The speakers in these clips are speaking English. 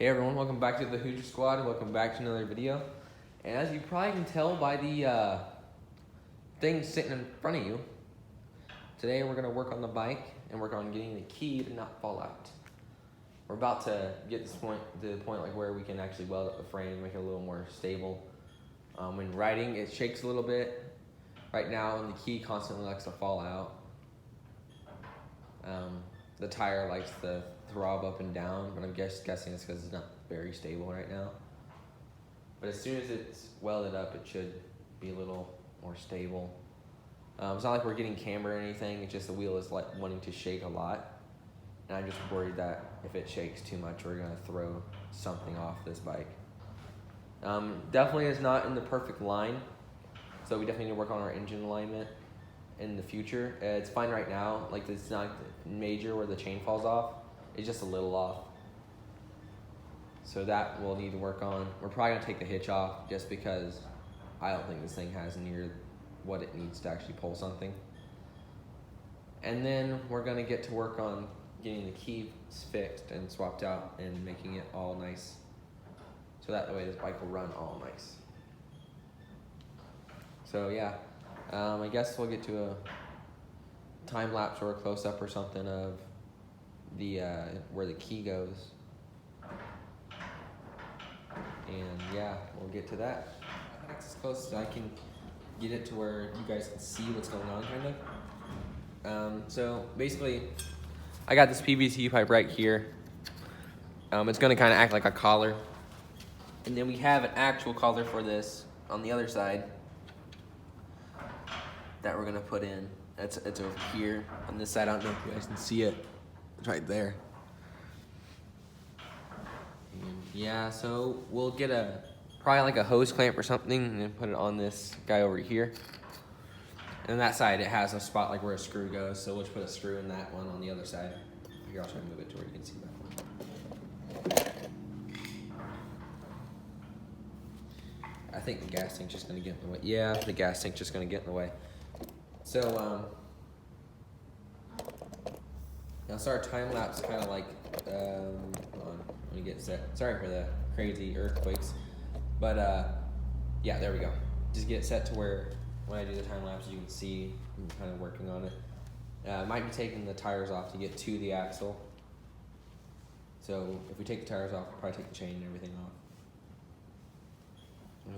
Hey everyone, welcome back to the Hoosier Squad. Welcome back to another video. And as you probably can tell by the thing sitting in front of you, today we're going to work on the bike and work on getting the key to not fall out. We're about to get to the point like where we can actually weld up the frame, make it a little more stable. When riding, it shakes a little bit. Right now, the key constantly likes to fall out. The tire likes to throb up and down, but I'm guessing it's because it's not very stable right now. But as soon as it's welded up, it should be a little more stable. It's not like we're getting camber or anything, it's just the wheel is like wanting to shake a lot. And I'm just worried that if it shakes too much, we're gonna throw something off this bike. Definitely is not in the perfect line, so we definitely need to work on our engine alignment in the future. It's fine right now, like it's not major where the chain falls off, it's just a little off. So that we'll need to work on. We're probably gonna take the hitch off just because I don't think this thing has near what it needs to actually pull something. And then we're gonna get to work on getting the keys fixed and swapped out and making it all nice. So that way this bike will run all nice. So yeah, I guess we'll get to a time lapse or a close up or something of the where the key goes. And yeah, we'll get to that. That's as close as I can get it to where you guys can see what's going on, kind of. So basically, I got this PVC pipe right here. It's gonna kind of act like a collar. And then we have an actual collar for this on the other side that we're gonna put in. It's over here on this side. I don't know if you guys can see it. It's right there. And yeah, so we'll get probably like a hose clamp or something and then put it on this guy over here. And on that side it has a spot like where a screw goes, so we'll just put a screw in that one on the other side. Here, I'll try to move it to where you can see that. I think the gas tank's just gonna get in the way. Yeah, the gas tank's just gonna get in the way. So, now start time lapse kind of like, hold on, let me get set. Sorry for the crazy earthquakes. But, yeah, there we go. Just get it set to where when I do the time lapse, you can see I'm kind of working on it. Might be taking the tires off to get to the axle. So if we take the tires off, we'll probably take the chain and everything off.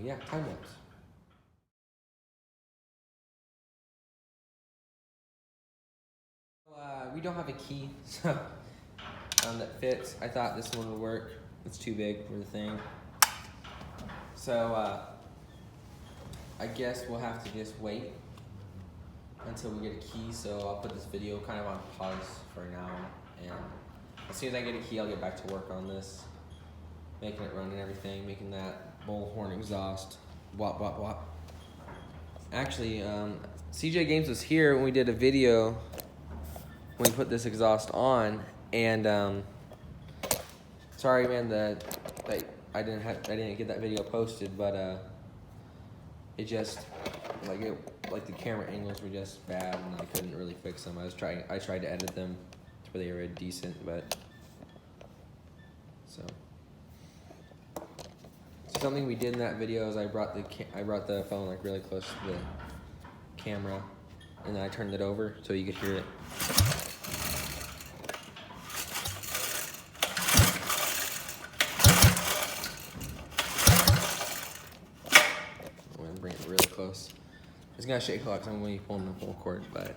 Yeah, time lapse. We don't have a key, so that fits. I thought this one would work. It's too big for the thing. So I guess we'll have to just wait until we get a key. So I'll put this video kind of on pause for now, and as soon as I get a key, I'll get back to work on this, making it run and everything, making that bullhorn exhaust, wop wop wop. Actually, CJ Games was here when we did a video when we put this exhaust on, and sorry man that I didn't get that video posted, but it just like the camera angles were just bad and I couldn't really fix them. I tried to edit them to where they were decent, but so something we did in that video is I brought the phone like really close to the camera, and then I turned it over so you could hear it. I'm gonna bring it really close. It's gonna shake a lot because I'm going to be pulling the full cord, but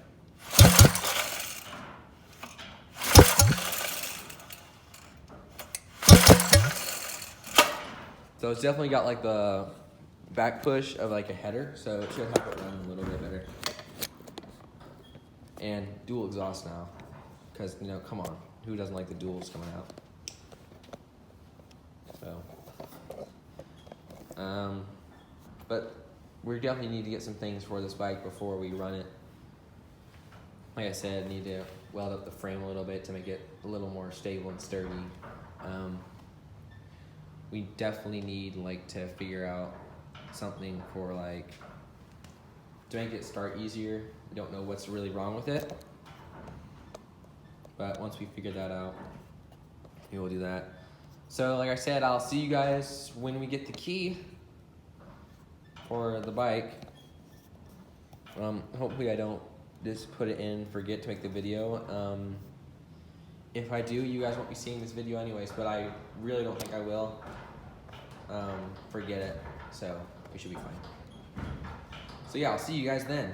so it's definitely got like the back push of like a header, so it should help it run a little bit better. And dual exhaust now, because you know, come on, who doesn't like the duals coming out? So, but we definitely need to get some things for this bike before we run it. Like I said, need to weld up the frame a little bit to make it a little more stable and sturdy. We definitely need like to figure out something for like to make it start easier. We don't know what's really wrong with it, but once we figure that out, we will do that. So like I said, I'll see you guys when we get the key for the bike. Hopefully I don't just put it in, forget to make the video. If I do, you guys won't be seeing this video anyways, but I really don't think I will. Forget it, so we should be fine. So yeah, I'll see you guys then.